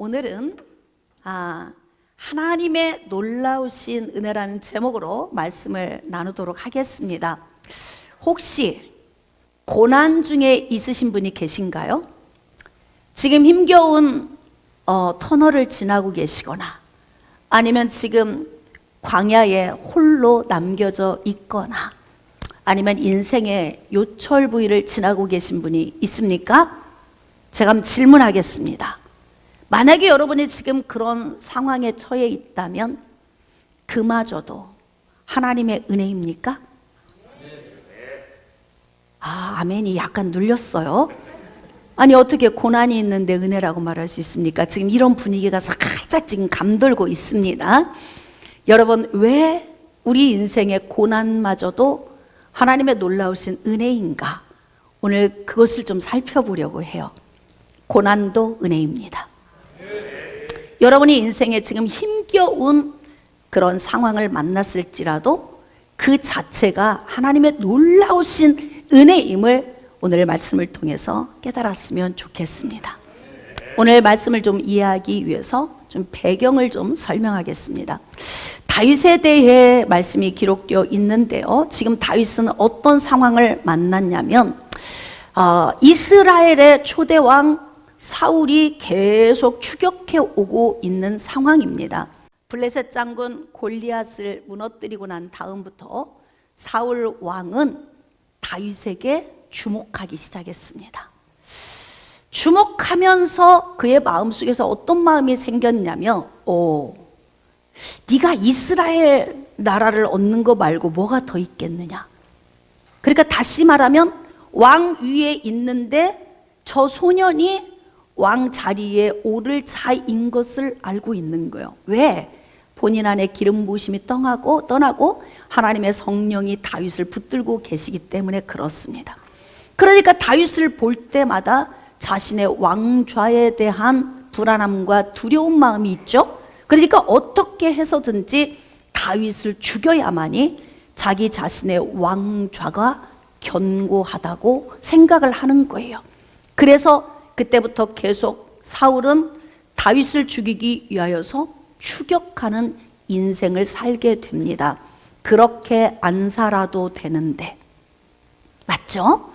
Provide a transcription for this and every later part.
오늘은 하나님의 놀라우신 은혜라는 제목으로 말씀을 나누도록 하겠습니다. 혹시 고난 중에 있으신 분이 계신가요? 지금 힘겨운 터널을 지나고 계시거나 아니면 지금 광야에 홀로 남겨져 있거나 아니면 인생의 요철부위를 지나고 계신 분이 있습니까? 제가 한번 질문하겠습니다. 만약에 여러분이 지금 그런 상황에 처해 있다면 그마저도 하나님의 은혜입니까? 아멘이 약간 눌렸어요. 아니 어떻게 고난이 있는데 은혜라고 말할 수 있습니까? 지금 이런 분위기가 살짝 지금 감돌고 있습니다. 여러분, 왜 우리 인생의 고난마저도 하나님의 놀라우신 은혜인가? 오늘 그것을 좀 살펴보려고 해요. 고난도 은혜입니다. 여러분이 인생에 지금 힘겨운 그런 상황을 만났을지라도 그 자체가 하나님의 놀라우신 은혜임을 오늘 말씀을 통해서 깨달았으면 좋겠습니다. 오늘 말씀을 좀 이해하기 위해서 좀 배경을 좀 설명하겠습니다. 다윗에 대해 말씀이 기록되어 있는데요. 지금 다윗은 어떤 상황을 만났냐면 이스라엘의 초대왕 사울이 계속 추격해 오고 있는 상황입니다. 블레셋 장군 골리앗을 무너뜨리고 난 다음부터 사울 왕은 다윗에게 주목하기 시작했습니다. 주목하면서 그의 마음속에서 어떤 마음이 생겼냐면 네가 이스라엘 나라를 얻는 거 말고 뭐가 더 있겠느냐. 그러니까 다시 말하면 왕 위에 있는데 저 소년이 왕 자리에 오를 자인 것을 알고 있는 거예요. 왜? 본인 안에 기름 부으심이 떠나고 하나님의 성령이 다윗을 붙들고 계시기 때문에 그렇습니다. 그러니까 다윗을 볼 때마다 자신의 왕좌에 대한 불안함과 두려운 마음이 있죠. 그러니까 어떻게 해서든지 다윗을 죽여야만이 자기 자신의 왕좌가 견고하다고 생각을 하는 거예요. 그래서 그때부터 계속 사울은 다윗을 죽이기 위하여서 추격하는 인생을 살게 됩니다. 그렇게 안 살아도 되는데, 맞죠?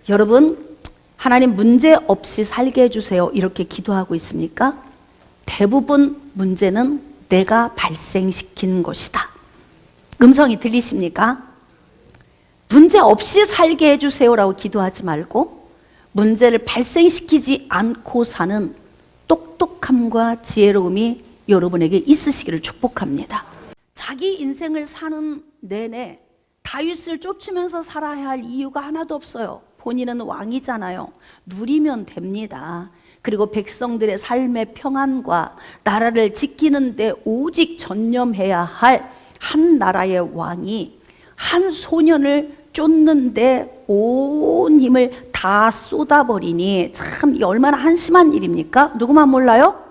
여러분, 하나님 문제 없이 살게 해주세요 이렇게 기도하고 있습니까? 대부분 문제는 내가 발생시킨 것이다. 음성이 들리십니까? 문제 없이 살게 해주세요라고 기도하지 말고 문제를 발생시키지 않고 사는 똑똑함과 지혜로움이 여러분에게 있으시기를 축복합니다. 자기 인생을 사는 내내 다윗을 쫓으면서 살아야 할 이유가 하나도 없어요. 본인은 왕이잖아요. 누리면 됩니다. 그리고 백성들의 삶의 평안과 나라를 지키는 데 오직 전념해야 할 한 나라의 왕이 한 소년을 쫓는데 온 힘을 다 쏟아버리니 참 얼마나 한심한 일입니까? 누구만 몰라요?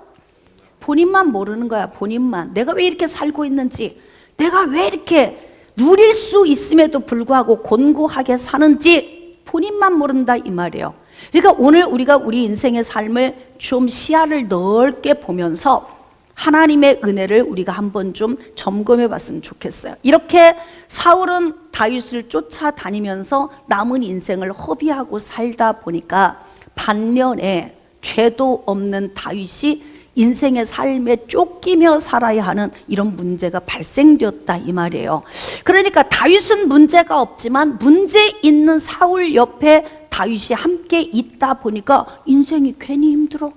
본인만 모르는 거야. 본인만. 내가 왜 이렇게 살고 있는지, 내가 왜 이렇게 누릴 수 있음에도 불구하고 곤고하게 사는지 본인만 모른다 이 말이에요. 그러니까 오늘 우리가 우리 인생의 삶을 좀 시야를 넓게 보면서 하나님의 은혜를 우리가 한번 좀 점검해 봤으면 좋겠어요. 이렇게 사울은 다윗을 쫓아다니면서 남은 인생을 허비하고 살다 보니까 반면에 죄도 없는 다윗이 인생의 삶에 쫓기며 살아야 하는 이런 문제가 발생되었다 이 말이에요. 그러니까 다윗은 문제가 없지만 문제 있는 사울 옆에 다윗이 함께 있다 보니까 인생이 괜히 힘들어.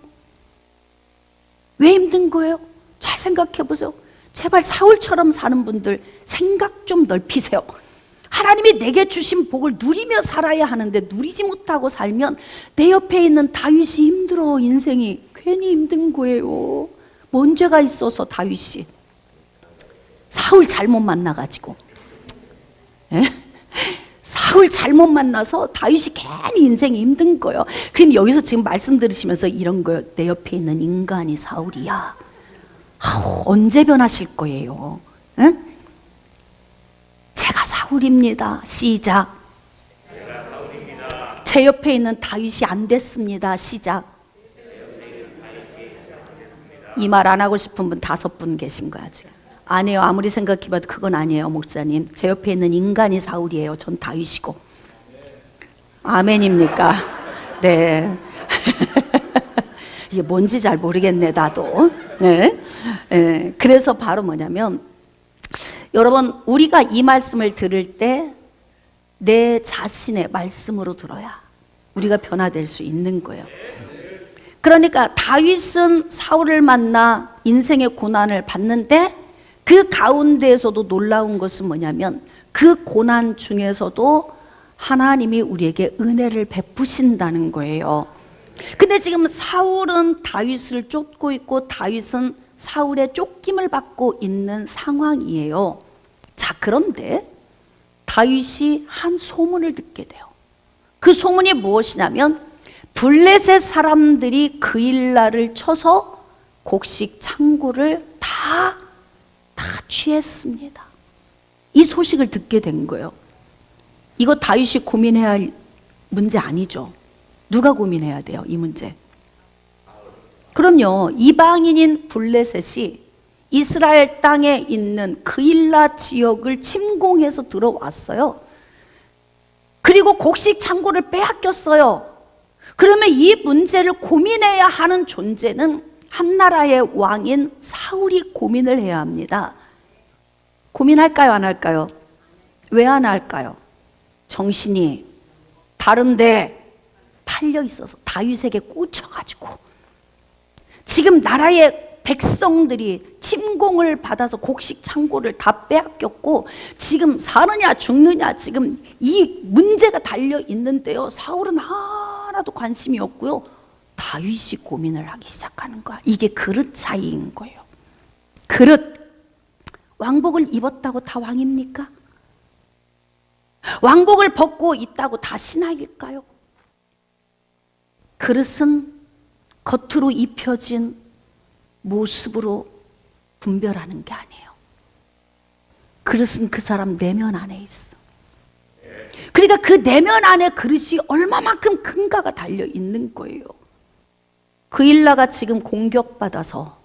왜 힘든 거예요? 잘 생각해 보세요. 제발 사울처럼 사는 분들 생각 좀 넓히세요. 하나님이 내게 주신 복을 누리며 살아야 하는데 누리지 못하고 살면 내 옆에 있는 다윗이 힘들어. 인생이 괜히 힘든 거예요. 뭔 죄가 있어서 다윗이 사울 잘못 만나가지고 사울 잘못 만나서 다윗이 괜히 인생이 힘든 거예요. 그럼 여기서 지금 말씀 들으시면서 이런 거예요. 내 옆에 있는 인간이 사울이야. 언제 변하실 거예요? 응? 제가 사울입니다. 시작. 제 옆에 있는 다윗이 안 됐습니다. 시작. 이 말 안 하고 싶은 분 5분 계신 거야 지금. 아니에요. 아무리 생각해봐도 그건 아니에요, 목사님. 제 옆에 있는 인간이 사울이에요. 전 다윗이고. 아멘입니까? 네. 이게 뭔지 잘 모르겠네, 나도. 네. 네. 그래서 바로 뭐냐면, 여러분, 우리가 이 말씀을 들을 때 내 자신의 말씀으로 들어야 우리가 변화될 수 있는 거예요. 그러니까 다윗은 사울을 만나 인생의 고난을 받는데 그 가운데에서도 놀라운 것은 뭐냐면 그 고난 중에서도 하나님이 우리에게 은혜를 베푸신다는 거예요. 근데 지금 사울은 다윗을 쫓고 있고 다윗은 사울의 쫓김을 받고 있는 상황이에요. 자, 그런데 다윗이 한 소문을 듣게 돼요. 그 소문이 무엇이냐면 블레셋 사람들이 그일라를 쳐서 곡식 창고를 다 취했습니다. 이 소식을 듣게 된 거예요. 이거 다윗이 고민해야 할 문제 아니죠. 누가 고민해야 돼요, 이 문제? 그럼요. 이방인인 블레셋이 이스라엘 땅에 있는 그일라 지역을 침공해서 들어왔어요. 그리고 곡식 창고를 빼앗겼어요. 그러면 이 문제를 고민해야 하는 존재는 한 나라의 왕인 사울이 고민을 해야 합니다. 고민할까요, 안 할까요? 왜 안 할까요? 정신이 다른데 팔려 있어서 다윗에게 꽂혀가지고 지금 나라의 백성들이 침공을 받아서 곡식 창고를 다 빼앗겼고 지금 사느냐 죽느냐 지금 이 문제가 달려 있는데요. 사울은 하나도 관심이 없고요. 다윗이 고민을 하기 시작하는 거야. 이게 그릇 차이인 거예요. 그릇. 왕복을 입었다고 다 왕입니까? 왕복을 벗고 있다고 다 신하일까요? 그릇은 겉으로 입혀진 모습으로 분별하는 게 아니에요. 그릇은 그 사람 내면 안에 있어. 그러니까 그 내면 안에 그릇이 얼마만큼 큰가가 달려 있는 거예요. 그일라가 지금 공격받아서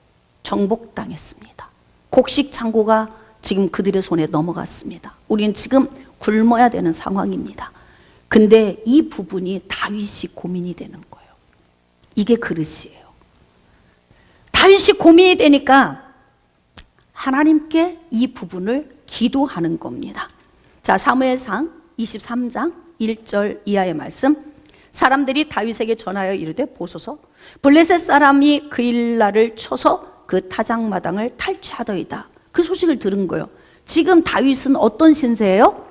정복당했습니다. 곡식 창고가 지금 그들의 손에 넘어갔습니다. 우리는 지금 굶어야 되는 상황입니다. 근데 이 부분이 다윗이 고민이 되는 거예요. 이게 그릇이에요. 다윗이 고민이 되니까 하나님께 이 부분을 기도하는 겁니다. 자, 사무엘상 23장 1절 이하의 말씀. 사람들이 다윗에게 전하여 이르되 보소서 블레셋 사람이 그일라를 쳐서 그 타작마당을 탈취하더이다. 그 소식을 들은 거예요. 지금 다윗은 어떤 신세예요?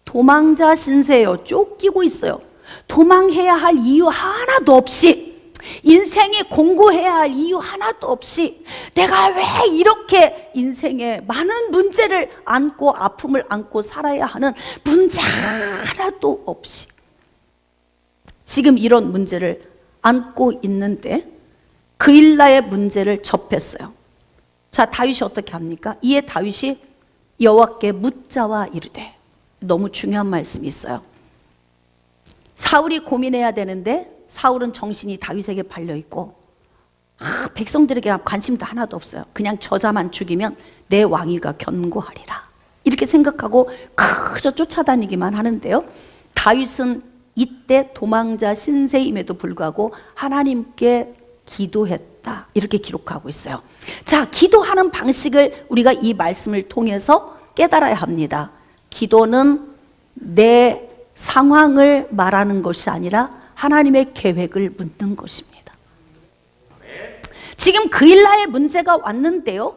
도망자 신세예요. 쫓기고 있어요. 도망해야 할 이유 하나도 없이, 인생에 공고해야 할 이유 하나도 없이, 내가 왜 이렇게 인생에 많은 문제를 안고 아픔을 안고 살아야 하는 문제 하나도 없이 지금 이런 문제를 안고 있는데 그일라의 문제를 접했어요. 자, 다윗이 어떻게 합니까? 이에 다윗이 여호와께 묻자와 이르되, 너무 중요한 말씀이 있어요. 사울이 고민해야 되는데 사울은 정신이 다윗에게 팔려있고 백성들에게 관심도 하나도 없어요. 그냥 저자만 죽이면 내 왕위가 견고하리라 이렇게 생각하고 그저 쫓아다니기만 하는데요. 다윗은 이때 도망자 신세임에도 불구하고 하나님께 기도했다 이렇게 기록하고 있어요. 자, 기도하는 방식을 우리가 이 말씀을 통해서 깨달아야 합니다. 기도는 내 상황을 말하는 것이 아니라 하나님의 계획을 묻는 것입니다. 지금 그일라의 문제가 왔는데요.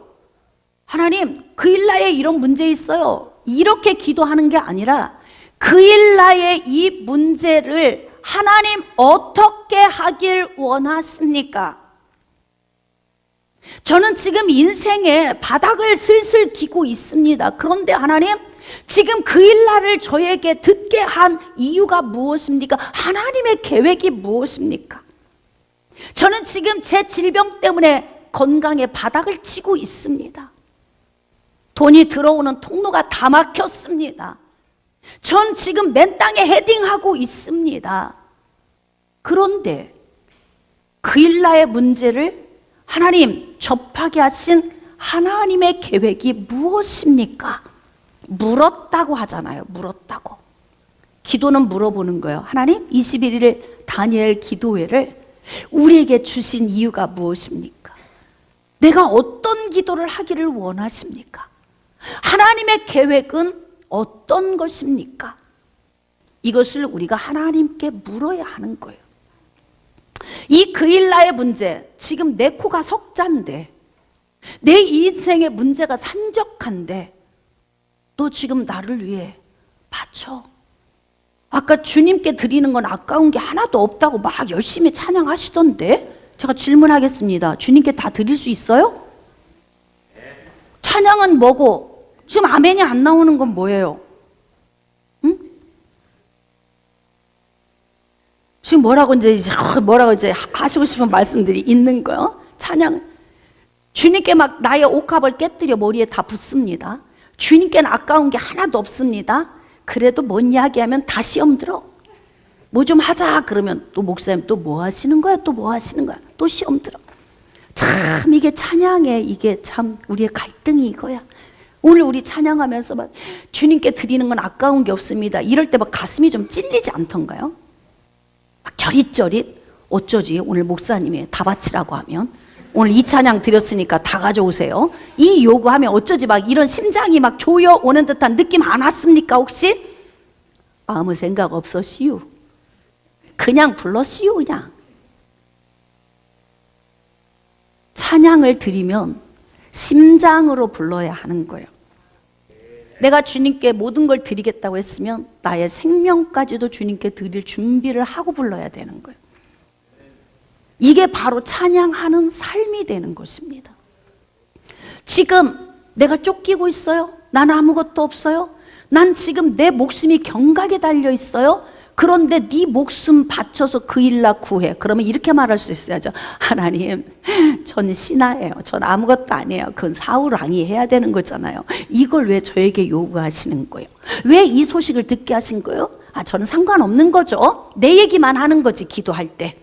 하나님, 그일라에 이런 문제 있어요. 이렇게 기도하는 게 아니라 그일라의 이 문제를 하나님 어떻게 하길 원하십니까? 저는 지금 인생에 바닥을 슬슬 기고 있습니다. 그런데 하나님, 지금 그일라를 저에게 듣게 한 이유가 무엇입니까? 하나님의 계획이 무엇입니까? 저는 지금 제 질병 때문에 건강에 바닥을 치고 있습니다. 돈이 들어오는 통로가 다 막혔습니다. 전 지금 맨 땅에 헤딩하고 있습니다. 그런데 그일라의 문제를 하나님, 접하게 하신 하나님의 계획이 무엇입니까? 물었다고 하잖아요. 물었다고. 기도는 물어보는 거예요. 하나님, 21일 다니엘 기도회를 우리에게 주신 이유가 무엇입니까? 내가 어떤 기도를 하기를 원하십니까? 하나님의 계획은 어떤 것입니까? 이것을 우리가 하나님께 물어야 하는 거예요. 이 그일라의 문제, 지금 내 코가 석잔데, 내 인생의 문제가 산적한데, 너 지금 나를 위해 바쳐. 아까 주님께 드리는 건 아까운 게 하나도 없다고 막 열심히 찬양하시던데, 제가 질문하겠습니다. 주님께 다 드릴 수 있어요? 찬양은 뭐고, 지금 아멘이 안 나오는 건 뭐예요? 응? 지금 뭐라고 이제 하시고 싶은 말씀들이 있는 거예요? 찬양. 주님께 막 나의 옥합을 깨뜨려 머리에 다 붓습니다. 주님께는 아까운 게 하나도 없습니다. 그래도 뭔 이야기하면 다 시험 들어. 뭐 좀 하자 그러면 또 목사님 또 뭐 하시는 거야? 또 뭐 하시는 거야? 또 시험 들어. 참 이게 찬양에 이게 참 우리의 갈등이 이거야. 오늘 우리 찬양하면서 막 주님께 드리는 건 아까운 게 없습니다. 이럴 때 막 가슴이 좀 찔리지 않던가요? 막 저릿저릿 어쩌지 오늘 목사님이 다 바치라고 하면 오늘 이 찬양 드렸으니까 다 가져오세요. 이 요구하면 어쩌지 막 이런 심장이 막 조여오는 듯한 느낌 안 왔습니까 혹시? 아무 생각 없었시유. 그냥 불렀시유 그냥. 찬양을 드리면 심장으로 불러야 하는 거예요. 내가 주님께 모든 걸 드리겠다고 했으면 나의 생명까지도 주님께 드릴 준비를 하고 불러야 되는 거예요. 이게 바로 찬양하는 삶이 되는 것입니다. 지금 내가 쫓기고 있어요? 난 아무것도 없어요? 난 지금 내 목숨이 경각에 달려 있어요? 그런데 네 목숨 바쳐서 그 일나 구해. 그러면 이렇게 말할 수 있어야죠. 하나님, 전 신하예요. 전 아무것도 아니에요. 그건 사울 왕이 해야 되는 거잖아요. 이걸 왜 저에게 요구하시는 거예요? 왜 이 소식을 듣게 하신 거예요? 저는 상관없는 거죠. 내 얘기만 하는 거지, 기도할 때.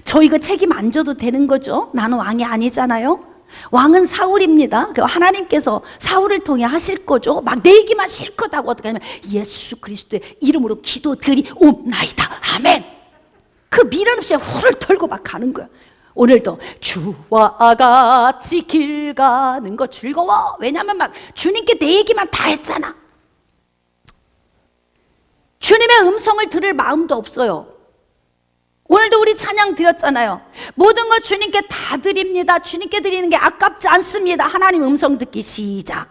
저 이거 책임 안 져도 되는 거죠. 나는 왕이 아니잖아요. 왕은 사울입니다. 하나님께서 사울을 통해 하실 거죠. 막 내 얘기만 실컷 하고 어떻게 하면 예수 그리스도의 이름으로 기도드리옵나이다. 아멘. 그 미련 없이 훌을 털고 막 가는 거야. 오늘도 주와 같이 길 가는 거 즐거워. 왜냐면 막 주님께 내 얘기만 다 했잖아. 주님의 음성을 들을 마음도 없어요. 오늘도 우리 찬양 드렸잖아요. 모든 걸 주님께 다 드립니다. 주님께 드리는 게 아깝지 않습니다. 하나님 음성 듣기 시작.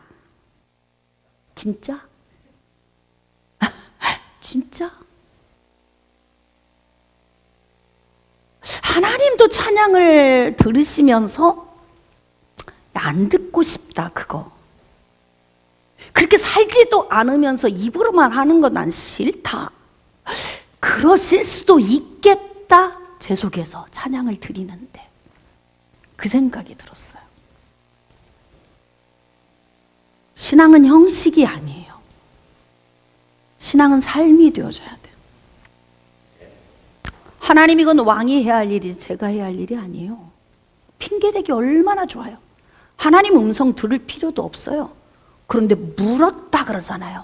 진짜? 진짜? 하나님도 찬양을 들으시면서 안 듣고 싶다 그거. 그렇게 살지도 않으면서 입으로만 하는 건 난 싫다. 그러실 수도 있겠다. 제 속에서 찬양을 드리는데 그 생각이 들었어요. 신앙은 형식이 아니에요. 신앙은 삶이 되어져야 돼요. 하나님 이건 왕이 해야 할 일이지 제가 해야 할 일이 아니에요. 핑계대기 얼마나 좋아요. 하나님 음성 들을 필요도 없어요. 그런데 물었다 그러잖아요.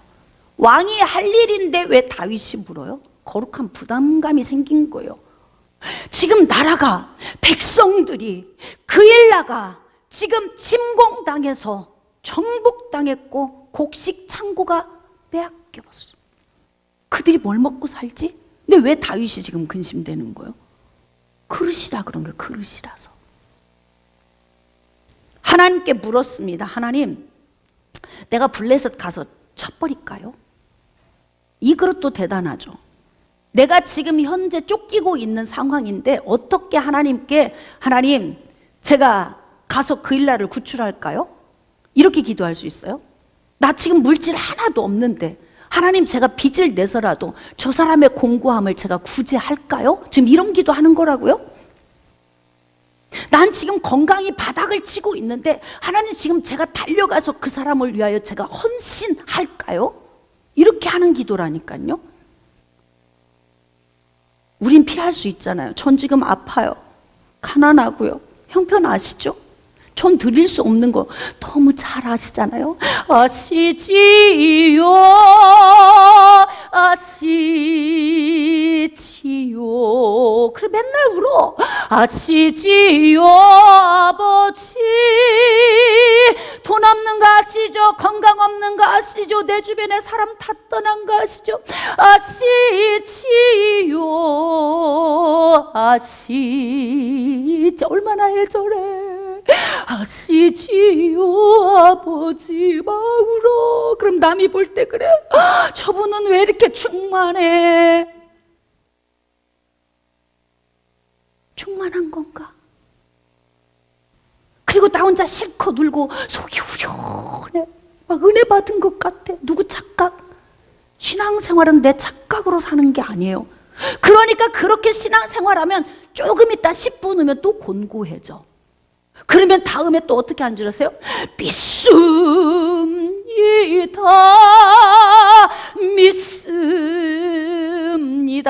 왕이 할 일인데 왜 다윗이 물어요? 거룩한 부담감이 생긴 거예요. 지금 나라가 백성들이 그일라가 지금 침공당해서 정복당했고 곡식 창고가 빼앗겨버렸어요. 그들이 뭘 먹고 살지? 근데 왜 다윗이 지금 근심되는 거예요? 그릇이라 그런 거예요. 그릇이라서. 하나님께 물었습니다. 하나님, 내가 블레셋 가서 쳐버릴까요? 이 그릇도 대단하죠. 내가 지금 현재 쫓기고 있는 상황인데 어떻게 하나님께 하나님 제가 가서 그일라를 구출할까요? 이렇게 기도할 수 있어요? 나 지금 물질 하나도 없는데 하나님 제가 빚을 내서라도 저 사람의 공고함을 제가 구제할까요? 지금 이런 기도하는 거라고요? 난 지금 건강이 바닥을 치고 있는데 하나님 지금 제가 달려가서 그 사람을 위하여 제가 헌신할까요? 이렇게 하는 기도라니까요. 우린 피할 수 있잖아요. 전 지금 아파요. 가난하고요. 형편 아시죠? 전 드릴 수 없는 거 너무 잘 아시잖아요. 아시지요, 아시지요. 그래 맨날 울어. 아시지요 아버지, 돈 없는 거 아시죠? 건강 없는 거 아시죠? 내 주변에 사람 다 떠난 거 아시죠? 아시지요, 아시지. 얼마나 애절해. 아시지요 아버지 막 울어. 그럼 남이 볼 때 그래, 저분은 왜 이렇게 충만해? 충만한 건가? 그리고 나 혼자 실컷 울고 속이 후련해. 막 은혜 받은 것 같아. 누구 착각? 신앙생활은 내 착각으로 사는 게 아니에요. 그러니까 그렇게 신앙생활하면 조금 있다 10분 후면 또 곤고해져. 그러면 다음에 또 어떻게 하는 줄 아세요? 믿습니다.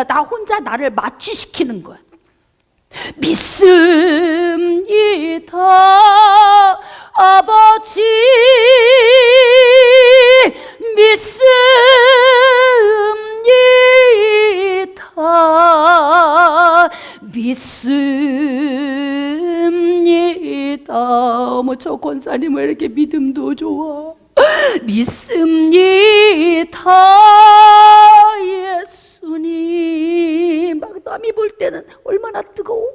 나 혼자 나를 마취시키는 거야. 믿습니다 아버지, 믿습니다. 어머, 저 권사님 왜 이렇게 믿음도 좋아. 믿습니다 예수님. 막 남이 볼 때는 얼마나 뜨거워.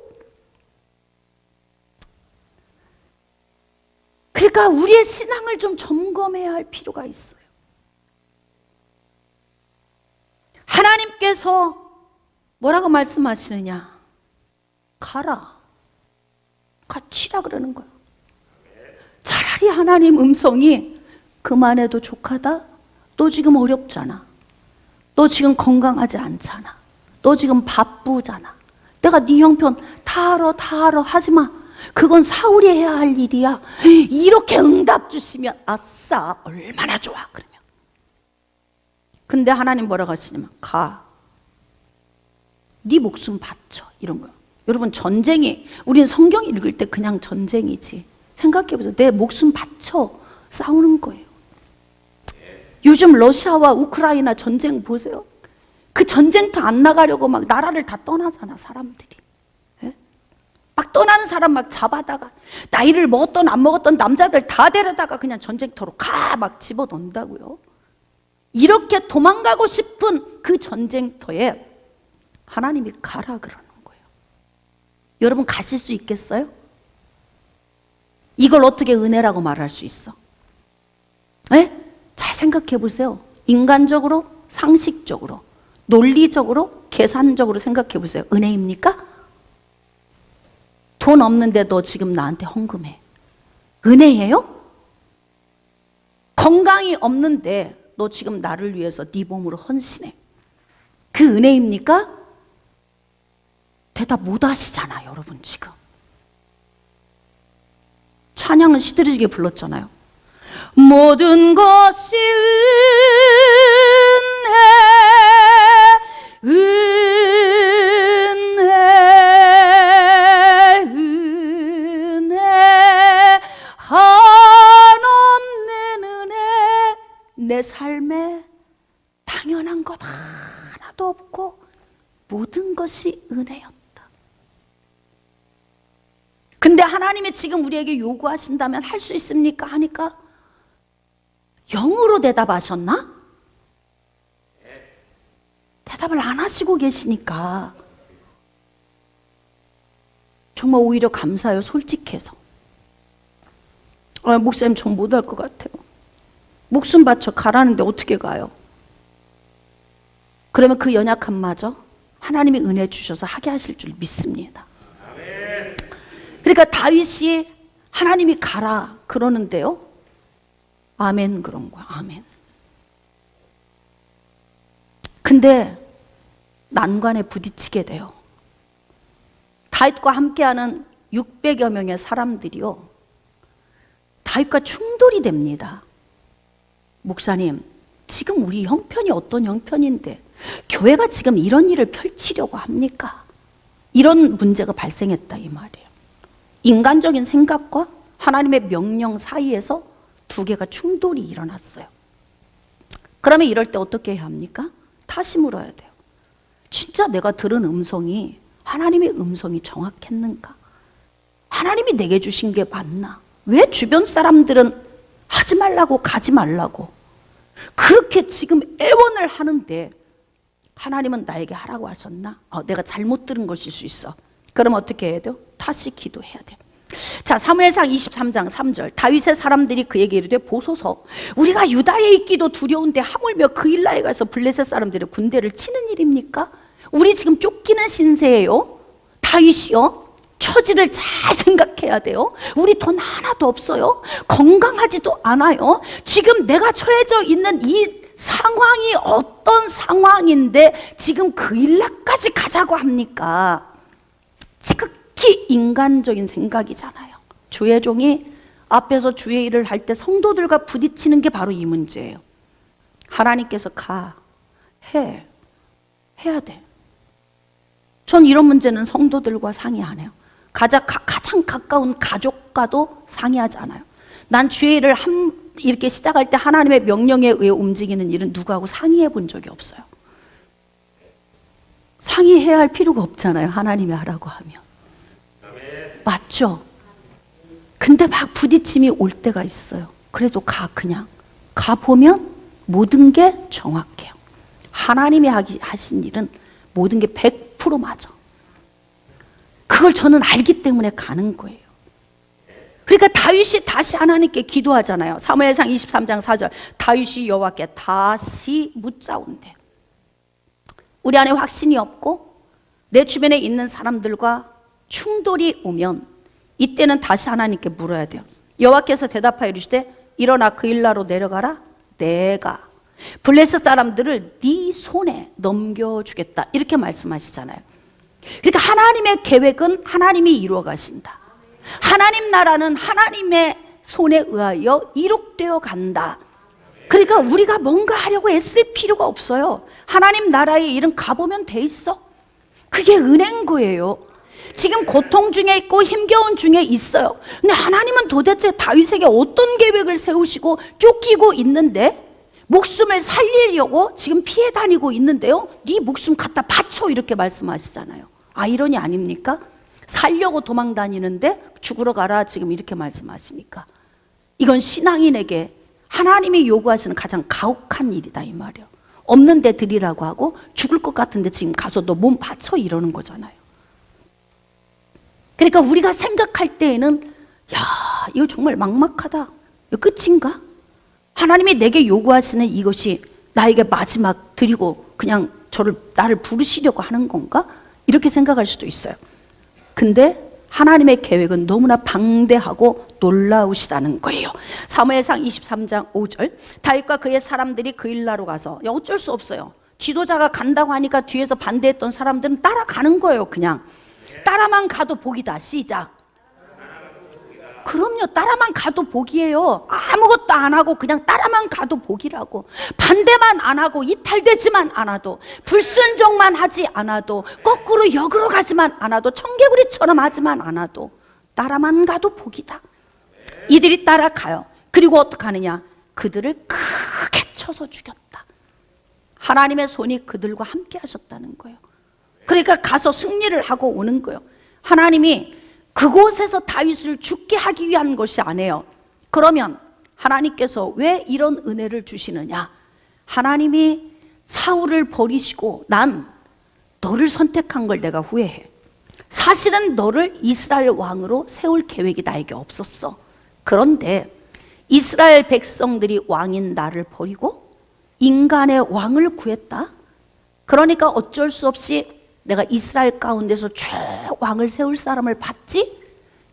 그러니까 우리의 신앙을 좀 점검해야 할 필요가 있어요. 하나님께서 뭐라고 말씀하시느냐? 가라, 같이라 그러는 거야. 차라리 하나님 음성이 그만해도 족하다. 너 지금 어렵잖아. 너 지금 건강하지 않잖아. 너 지금 바쁘잖아. 내가 네 형편 다 알아 하지마. 그건 사울이 해야 할 일이야. 이렇게 응답 주시면 아싸 얼마나 좋아. 그러면 근데 하나님 뭐라고 하시냐면 가, 네 목숨 바쳐, 이런 거야. 여러분, 전쟁이, 우린 성경 읽을 때 그냥 전쟁이지. 생각해보세요. 내 목숨 바쳐 싸우는 거예요. 요즘 러시아와 우크라이나 전쟁 보세요. 그 전쟁터 안 나가려고 막 나라를 다 떠나잖아, 사람들이. 예? 막 떠나는 사람 막 잡아다가, 나이를 먹었던 안 먹었던 남자들 다 데려다가 그냥 전쟁터로 가 막 집어넣는다고요. 이렇게 도망가고 싶은 그 전쟁터에 하나님이 가라 그러는 거예요. 여러분, 가실 수 있겠어요? 이걸 어떻게 은혜라고 말할 수 있어? 네? 잘 생각해 보세요. 인간적으로, 상식적으로, 논리적으로, 계산적으로 생각해 보세요. 은혜입니까? 돈 없는데 너 지금 나한테 헌금해. 은혜예요? 건강이 없는데 너 지금 나를 위해서 네 몸으로 헌신해. 그 은혜입니까? 대답 못 하시잖아, 여러분. 지금 찬양은 시들으시게 불렀잖아요. 모든 것이 은혜 한없는 은혜. 내 삶에 당연한 것 하나도 없고 모든 것이 은혜였다. 근데 하나님이 지금 우리에게 요구하신다면 할 수 있습니까? 하니까 영으로 대답하셨나? 대답을 안 하시고 계시니까 정말 오히려 감사해요. 솔직해서. 목사님, 전 못할 것 같아요. 목숨 바쳐 가라는데 어떻게 가요? 그러면 그 연약함마저 하나님이 은혜 주셔서 하게 하실 줄 믿습니다. 그러니까 다윗이 하나님이 가라 그러는데요, 아멘 그런 거야. 아멘. 근데 난관에 부딪히게 돼요. 다윗과 함께하는 600여 명의 사람들이요, 다윗과 충돌이 됩니다. 목사님, 지금 우리 형편이 어떤 형편인데 교회가 지금 이런 일을 펼치려고 합니까? 이런 문제가 발생했다 이 말이에요. 인간적인 생각과 하나님의 명령 사이에서 두 개가 충돌이 일어났어요. 그러면 이럴 때 어떻게 해야 합니까? 다시 물어야 돼요. 진짜 내가 들은 음성이 하나님의 음성이 정확했는가? 하나님이 내게 주신 게 맞나? 왜 주변 사람들은 하지 말라고 가지 말라고 그렇게 지금 애원을 하는데 하나님은 나에게 하라고 하셨나? 내가 잘못 들은 것일 수 있어. 그럼 어떻게 해야 돼요? 다시 기도해야 돼요. 자, 사무엘상 23장 3절 다윗의 사람들이 그에게 이르되 보소서 우리가 유다에 있기도 두려운데 하물며 그일라에 가서 블레셋 사람들의 군대를 치는 일입니까? 우리 지금 쫓기는 신세예요. 다윗이요, 처지를 잘 생각해야 돼요. 우리 돈 하나도 없어요. 건강하지도 않아요. 지금 내가 처해져 있는 이 상황이 어떤 상황인데 지금 그일라까지 가자고 합니까? 지극히 인간적인 생각이잖아요. 주의 종이 앞에서 주의 일을 할 때 성도들과 부딪히는 게 바로 이 문제예요. 하나님께서 해야 돼. 전 이런 문제는 성도들과 상의 안 해요. 가장 가까운 가족과도 상의하지 않아요. 난 주의 일을 이렇게 시작할 때 하나님의 명령에 의해 움직이는 일은 누구하고 상의해 본 적이 없어요. 상의해야 할 필요가 없잖아요. 하나님이 하라고 하면. 맞죠? 근데 막 부딪힘이 올 때가 있어요. 그래도 그냥 가보면 모든 게 정확해요. 하나님이 하신 일은 모든 게 100% 맞아. 그걸 저는 알기 때문에 가는 거예요. 그러니까 다윗이 다시 하나님께 기도하잖아요. 사무엘상 23장 4절 다윗이 여호와께 다시 묻자온대. 우리 안에 확신이 없고 내 주변에 있는 사람들과 충돌이 오면 이때는 다시 하나님께 물어야 돼요. 여호와께서 대답하여 이르시되 일어나 그일라로 내려가라. 내가 블레셋 사람들을 네 손에 넘겨주겠다. 이렇게 말씀하시잖아요. 그러니까 하나님의 계획은 하나님이 이루어 가신다. 하나님 나라는 하나님의 손에 의하여 이룩되어 간다. 그러니까 우리가 뭔가 하려고 애쓸 필요가 없어요. 하나님 나라의 일은 가보면 돼 있어. 그게 은혜인 거예요. 지금 고통 중에 있고 힘겨운 중에 있어요. 근데 하나님은 도대체 다윗에게 어떤 계획을 세우시고 쫓기고 있는데 목숨을 살리려고 지금 피해 다니고 있는데요, 네 목숨 갖다 바쳐 이렇게 말씀하시잖아요. 아이러니 아닙니까? 살려고 도망 다니는데 죽으러 가라 지금 이렇게 말씀하시니까 이건 신앙인에게 하나님이 요구하시는 가장 가혹한 일이다 이 말이에요. 없는데 드리라고 하고 죽을 것 같은데 지금 가서 너 몸 바쳐 이러는 거잖아요. 그러니까 우리가 생각할 때에는 야 이거 정말 막막하다, 이거 끝인가? 하나님이 내게 요구하시는 이것이 나에게 마지막 드리고 그냥 나를 부르시려고 하는 건가? 이렇게 생각할 수도 있어요. 근데 하나님의 계획은 너무나 방대하고 놀라우시다는 거예요. 사무엘상 23장 5절 다윗과 그의 사람들이 그일라로 가서 어쩔 수 없어요. 지도자가 간다고 하니까 뒤에서 반대했던 사람들은 따라가는 거예요. 그냥 따라만 가도 복이다. 시작. 그럼요. 따라만 가도 복이에요. 아무것도 안 하고 그냥 따라만 가도 복이라고. 반대만 안 하고 이탈되지만 않아도, 불순종만 하지 않아도, 거꾸로 역으로 가지만 않아도, 청개구리처럼 하지만 않아도 따라만 가도 복이다. 이들이 따라가요. 그리고 어떻게 하느냐? 그들을 크게 쳐서 죽였다. 하나님의 손이 그들과 함께 하셨다는 거예요. 그러니까 가서 승리를 하고 오는 거예요. 하나님이 그곳에서 다윗을 죽게 하기 위한 것이 아니에요. 그러면 하나님께서 왜 이런 은혜를 주시느냐? 하나님이 사울을 버리시고 난 너를 선택한 걸 내가 후회해. 사실은 너를 이스라엘 왕으로 세울 계획이 나에게 없었어. 그런데 이스라엘 백성들이 왕인 나를 버리고 인간의 왕을 구했다. 그러니까 어쩔 수 없이 내가 이스라엘 가운데서 쭉 왕을 세울 사람을 봤지?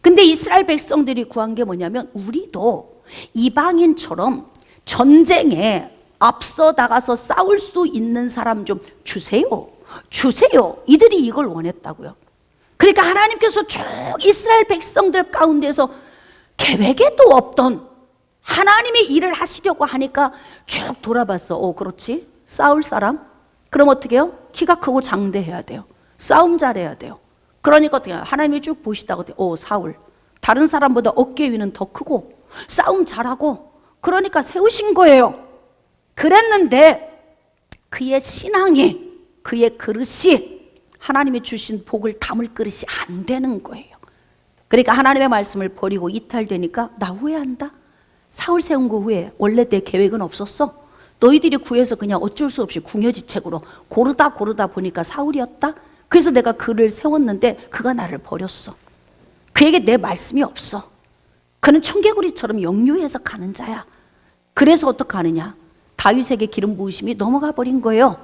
근데 이스라엘 백성들이 구한 게 뭐냐면 우리도 이방인처럼 전쟁에 앞서 나가서 싸울 수 있는 사람 좀 주세요. 이들이 이걸 원했다고요. 그러니까 하나님께서 쭉 이스라엘 백성들 가운데서 계획에도 없던 하나님이 일을 하시려고 하니까 쭉 돌아봤어. 그렇지? 싸울 사람? 그럼 어떻게 해요? 키가 크고 장대해야 돼요. 싸움 잘해야 돼요. 그러니까 어떻게 해요? 하나님이 쭉 보시다가 사울 다른 사람보다 어깨 위는 더 크고 싸움 잘하고 그러니까 세우신 거예요. 그랬는데 그의 신앙이, 그의 그릇이 하나님이 주신 복을 담을 그릇이 안 되는 거예요. 그러니까 하나님의 말씀을 버리고 이탈되니까 나 후회한다. 사울 세운 거 후회. 원래 내 계획은 없었어. 너희들이 구해서 그냥 어쩔 수 없이 궁여지책으로 고르다 보니까 사울이었다. 그래서 내가 그를 세웠는데 그가 나를 버렸어. 그에게 내 말씀이 없어. 그는 청개구리처럼 역류해서 가는 자야. 그래서 어떻게 하느냐? 다윗에게 기름 부으심이 넘어가 버린 거예요.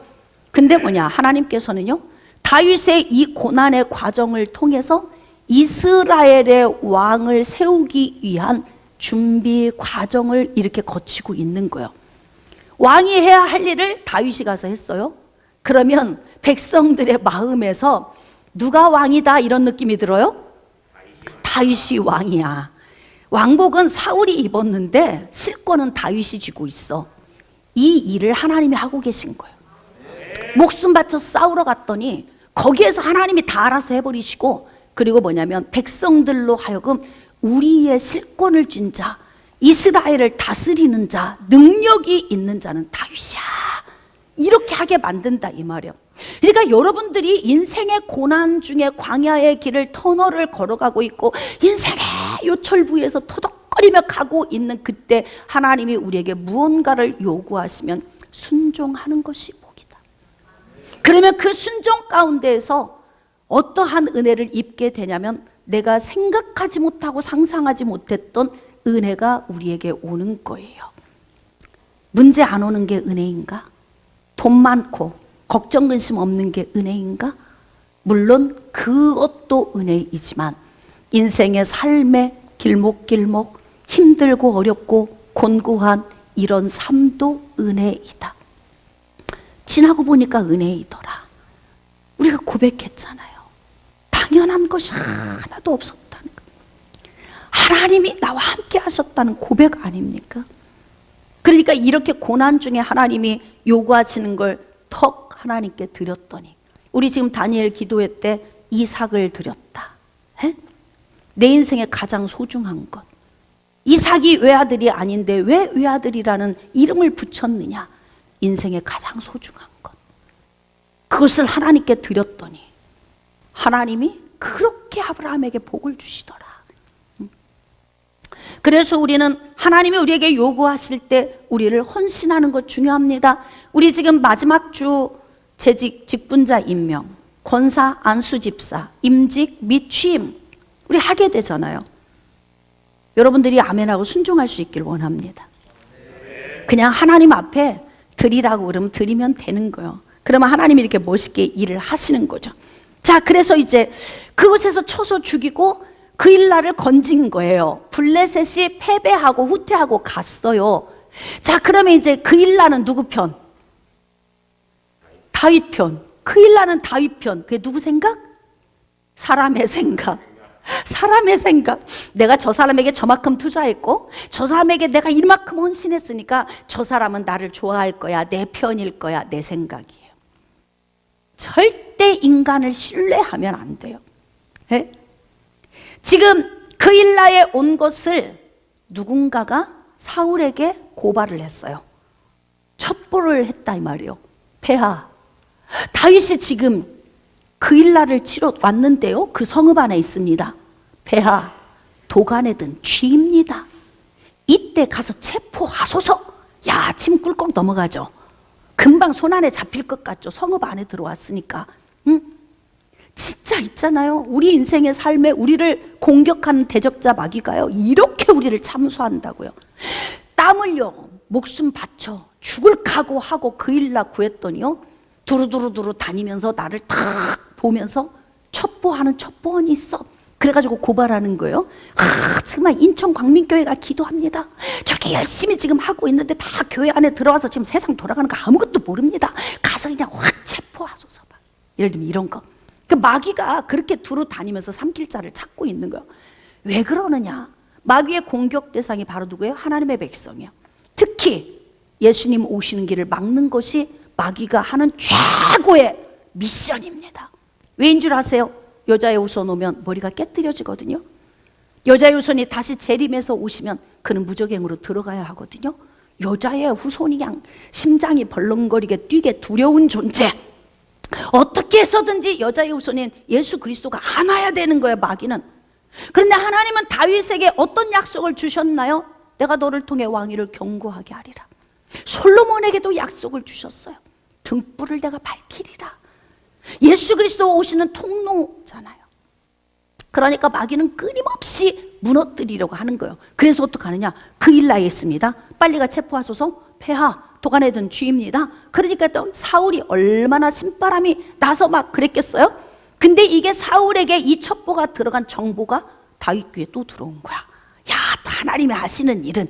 근데 뭐냐? 하나님께서는요, 다윗의 이 고난의 과정을 통해서 이스라엘의 왕을 세우기 위한 준비 과정을 이렇게 거치고 있는 거예요. 왕이 해야 할 일을 다윗이 가서 했어요. 그러면 백성들의 마음에서 누가 왕이다 이런 느낌이 들어요? 다윗이 왕이야. 왕복은 사울이 입었는데 실권은 다윗이 쥐고 있어. 이 일을 하나님이 하고 계신 거예요. 목숨 바쳐 싸우러 갔더니 거기에서 하나님이 다 알아서 해버리시고, 그리고 뭐냐면 백성들로 하여금 우리의 실권을 쥔 자, 이스라엘을 다스리는 자, 능력이 있는 자는 다윗이야, 이렇게 하게 만든다 이 말이에요. 그러니까 여러분들이 인생의 고난 중에 광야의 길을 터널을 걸어가고 있고 인생의 요철부에서 토덕거리며 가고 있는 그때 하나님이 우리에게 무언가를 요구하시면 순종하는 것이 복이다. 그러면 그 순종 가운데에서 어떠한 은혜를 입게 되냐면 내가 생각하지 못하고 상상하지 못했던 은혜가 우리에게 오는 거예요. 문제 안 오는 게 은혜인가? 돈 많고 걱정 근심 없는 게 은혜인가? 물론 그것도 은혜이지만 인생의 삶의 길목길목 힘들고 어렵고 곤고한 이런 삶도 은혜이다. 지나고 보니까 은혜이더라. 우리가 고백했잖아요. 당연한 것이 하나도 없었다는 거. 하나님이 나와 함께 하셨다는 고백 아닙니까? 그러니까 이렇게 고난 중에 하나님이 요구하시는 걸 턱 하나님께 드렸더니, 우리 지금 다니엘 기도회 때 이삭을 드렸다. 에? 내 인생에 가장 소중한 것. 이삭이 외아들이 아닌데 왜 외아들이라는 이름을 붙였느냐? 인생에 가장 소중한 것. 그것을 하나님께 드렸더니 하나님이 그렇게 아브라함에게 복을 주시더라. 그래서 우리는 하나님이 우리에게 요구하실 때 우리를 헌신하는 것 중요합니다. 우리 지금 마지막 주 재직 직분자 임명, 권사 안수 집사, 임직 및 취임 우리 하게 되잖아요. 여러분들이 아멘하고 순종할 수 있길 원합니다. 그냥 하나님 앞에 드리라고 그러면 드리면 되는 거예요. 그러면 하나님이 이렇게 멋있게 일을 하시는 거죠. 자, 그래서 이제 그곳에서 쳐서 죽이고 그 일날을 건진 거예요. 블레셋이 패배하고 후퇴하고 갔어요. 자, 그러면 이제 그 일날은 누구 편? 다윗 편. 그 일날은 다윗 편. 그게 누구 생각? 사람의 생각. 사람의 생각. 내가 저 사람에게 저만큼 투자했고 저 사람에게 내가 이만큼 헌신했으니까 저 사람은 나를 좋아할 거야, 내 편일 거야, 내 생각이에요. 절대 인간을 신뢰하면 안 돼요. 네? 지금 그 일라에 온 것을 누군가가 사울에게 고발을 했어요. 첩보를 했다 이 말이에요. 폐하, 다윗이 지금 그 일라를 치러 왔는데요, 그 성읍 안에 있습니다. 폐하, 도간에 든 쥐입니다. 이때 가서 체포하소서. 야, 침 꿀꺽 넘어가죠. 금방 손 안에 잡힐 것 같죠. 성읍 안에 들어왔으니까. 응? 진짜 있잖아요. 우리 인생의 삶에 우리를 공격하는 대적자 마귀가요, 이렇게 우리를 참수한다고요. 땀 흘려 목숨 바쳐 죽을 각오하고 그 일나 구했더니요, 두루두루 다니면서 나를 탁 보면서 첩보하는 첩보원이 있어. 그래가지고 고발하는 거예요. 정말 인천 광민교회가 기도합니다. 저렇게 열심히 지금 하고 있는데 다 교회 안에 들어와서 지금 세상 돌아가는 거 아무것도 모릅니다. 가서 그냥 확 체포하소서. 예를 들면 이런 거. 그 마귀가 그렇게 두루 다니면서 삼킬 자를 찾고 있는 거예요. 왜 그러느냐? 마귀의 공격 대상이 바로 누구예요? 하나님의 백성이에요. 특히 예수님 오시는 길을 막는 것이 마귀가 하는 최고의 미션입니다. 왜인 줄 아세요? 여자의 옷을 놓으면 머리가 깨뜨려지거든요. 여자의 후손이 다시 재림해서 오시면 그는 무적행으로 들어가야 하거든요. 여자의 후손이 그냥 심장이 벌렁거리게 뛰게 두려운 존재. 어떻게 해서든지 여자의 후손인 예수 그리스도가 안 와야 되는 거예요, 마귀는. 그런데 하나님은 다윗에게 어떤 약속을 주셨나요? 내가 너를 통해 왕위를 견고하게 하리라. 솔로몬에게도 약속을 주셨어요. 등불을 내가 밝히리라. 예수 그리스도 오시는 통로잖아요. 그러니까 마귀는 끊임없이 무너뜨리려고 하는 거예요. 그래서 어떡하느냐? 그 일나에 있습니다. 빨리가 체포하소서. 폐하 도간에 든 쥐입니다. 그러니까 또 사울이 얼마나 신바람이 나서 막 그랬겠어요? 근데 이게 사울에게 이 첩보가 들어간 정보가 다윗 귀에 또 들어온 거야. 야, 하나님이 하시는 일은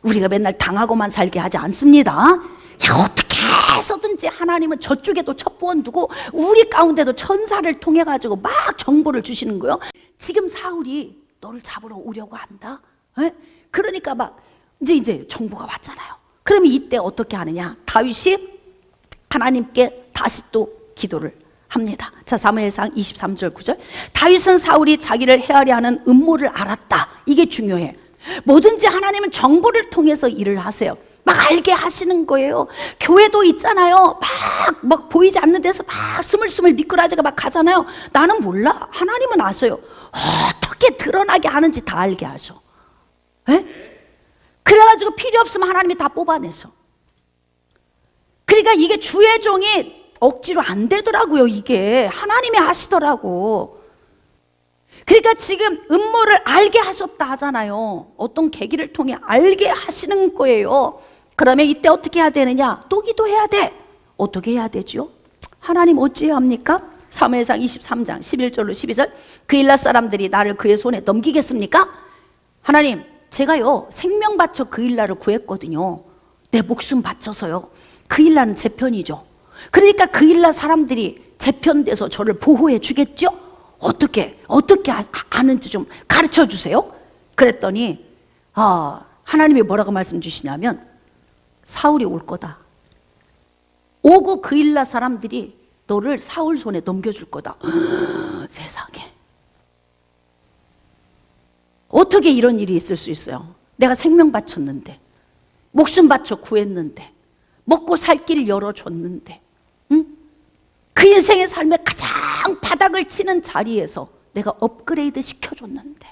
우리가 맨날 당하고만 살게 하지 않습니다. 야, 어떻게 해서든지 하나님은 저쪽에도 첩보원 두고 우리 가운데도 천사를 통해 가지고 막 정보를 주시는 거예요. 지금 사울이 너를 잡으러 오려고 한다. 에? 그러니까 막 이제 정보가 왔잖아요. 그러면 이때 어떻게 하느냐? 다윗이 하나님께 다시 또 기도를 합니다. 자, 사무엘상 23절 9절. 다윗은 사울이 자기를 헤아려 하는 음모를 알았다. 이게 중요해. 뭐든지 하나님은 정보를 통해서 일을 하세요. 막 알게 하시는 거예요. 교회도 있잖아요. 막 보이지 않는 데서 막 스물스물 미꾸라지가 막 가잖아요. 나는 몰라. 하나님은 아세요. 어떻게 드러나게 하는지 다 알게 하셔. 에? 그래가지고 필요 없으면 하나님이 다 뽑아내서. 그러니까 이게 주의 종이 억지로 안 되더라고요. 이게 하나님이 하시더라고. 그러니까 지금 음모를 알게 하셨다 하잖아요. 어떤 계기를 통해 알게 하시는 거예요. 그러면 이때 어떻게 해야 되느냐? 또 기도해야 돼. 어떻게 해야 되죠? 하나님 어찌해야 합니까? 사무엘상 23장 11절로 12절. 그일라 사람들이 나를 그의 손에 넘기겠습니까? 하나님, 제가요 생명 바쳐 그일라를 구했거든요. 내 목숨 바쳐서요. 그일라는 제 편이죠. 그러니까 그일라 사람들이 제 편돼서 저를 보호해 주겠죠? 어떻게 아는지 좀 가르쳐 주세요. 그랬더니 하나님이 뭐라고 말씀 주시냐면 사울이 올 거다. 오고 그일라 사람들이 너를 사울 손에 넘겨줄 거다. 세상에, 어떻게 이런 일이 있을 수 있어요? 내가 생명 바쳤는데, 목숨 바쳐 구했는데, 먹고 살 길 열어줬는데, 응? 그 인생의 삶의 가장 바닥을 치는 자리에서 내가 업그레이드 시켜줬는데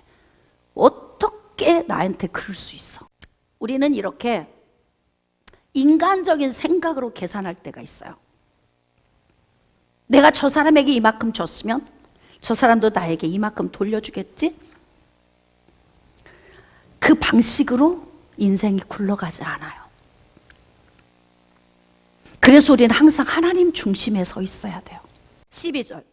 어떻게 나한테 그럴 수 있어? 우리는 이렇게 인간적인 생각으로 계산할 때가 있어요. 내가 저 사람에게 이만큼 줬으면 저 사람도 나에게 이만큼 돌려주겠지? 그 방식으로 인생이 굴러가지 않아요. 그래서 우리는 항상 하나님 중심에 서 있어야 돼요. 12절.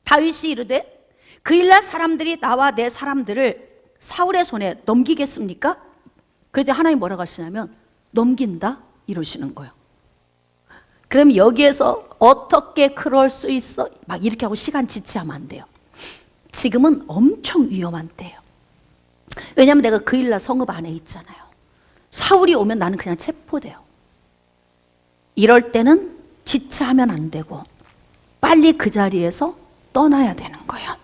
다윗이 이르되 그일라 사람들이 나와 내 사람들을 사울의 손에 넘기겠습니까? 그런데 하나님 뭐라고 하시냐면 넘긴다 이러시는 거예요. 그럼 여기에서 어떻게 그럴 수 있어? 막 이렇게 하고 시간 지체하면 안 돼요. 지금은 엄청 위험한 때예요. 왜냐하면 내가 그일라 성읍 안에 있잖아요. 사울이 오면 나는 그냥 체포돼요. 이럴 때는 지체하면 안 되고 빨리 그 자리에서 떠나야 되는 거예요.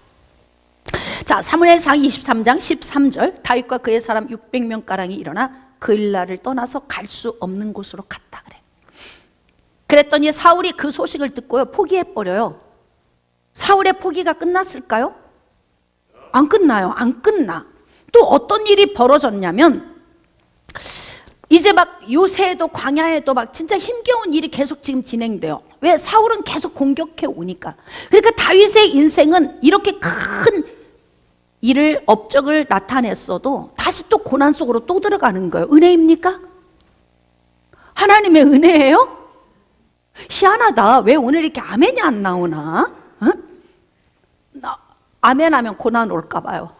자, 사무엘상 23장 13절. 다윗과 그의 사람 600명가량이 일어나 그일라를 떠나서 갈 수 없는 곳으로 갔다 그래. 그랬더니 사울이 그 소식을 듣고요 포기해버려요. 사울의 포기가 끝났을까요? 안 끝나요. 안 끝나. 또 어떤 일이 벌어졌냐면 이제 막 요새에도 광야에도 막 진짜 힘겨운 일이 계속 지금 진행돼요. 왜? 사울은 계속 공격해 오니까. 그러니까 다윗의 인생은 이렇게 큰 일을 업적을 나타냈어도 다시 또 고난 속으로 또 들어가는 거예요. 은혜입니까? 하나님의 은혜예요? 희한하다. 왜 오늘 이렇게 아멘이 안 나오나? 아멘하면 고난 올까 봐요.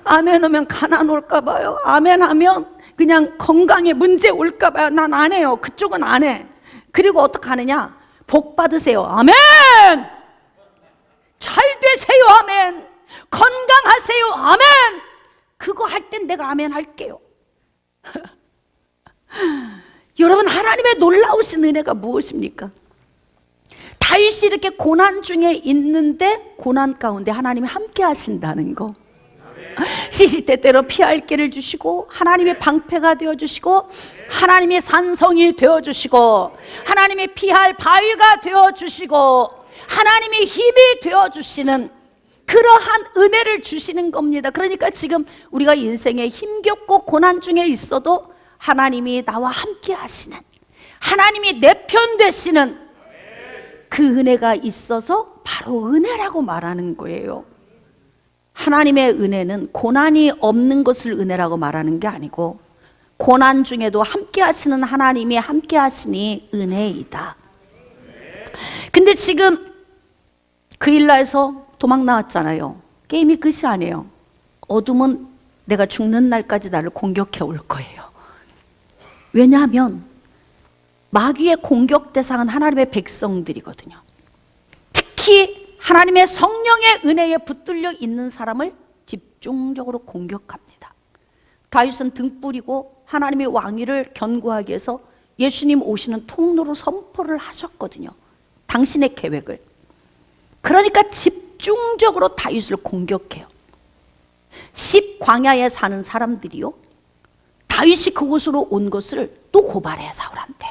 아멘하면 가난 올까 봐요. 아멘하면 그냥 건강에 문제 올까 봐요. 난 안 해요. 그쪽은 안 해. 그리고 어떻게 하느냐? 복 받으세요. 아멘! 잘 되세요. 아멘! 건강하세요. 아멘! 그거 할 땐 내가 아멘 할게요. 여러분, 하나님의 놀라우신 은혜가 무엇입니까? 다윗이 이렇게 고난 중에 있는데 고난 가운데 하나님이 함께 하신다는 거. 시시때때로 피할 길을 주시고 하나님의 방패가 되어주시고 하나님의 산성이 되어주시고 하나님의 피할 바위가 되어주시고 하나님의 힘이 되어주시는 그러한 은혜를 주시는 겁니다. 그러니까 지금 우리가 인생에 힘겹고 고난 중에 있어도 하나님이 나와 함께 하시는, 하나님이 내 편 되시는 그 은혜가 있어서 바로 은혜라고 말하는 거예요. 하나님의 은혜는 고난이 없는 것을 은혜라고 말하는 게 아니고 고난 중에도 함께 하시는 하나님이 함께 하시니 은혜이다. 근데 지금 그 일라에서 도망 나왔잖아요. 게임이 끝이 아니에요. 어둠은 내가 죽는 날까지 나를 공격해 올 거예요. 왜냐하면 마귀의 공격 대상은 하나님의 백성들이거든요. 특히 하나님의 성령의 은혜에 붙들려 있는 사람을 집중적으로 공격합니다. 다윗은 등 뿌리고 하나님의 왕위를 견고하게 해서 예수님 오시는 통로로 선포를 하셨거든요. 당신의 계획을. 그러니까 집중적으로 다윗을 공격해요. 10광야에 사는 사람들이요, 다윗이 그곳으로 온 것을 또 고발해 사울한테.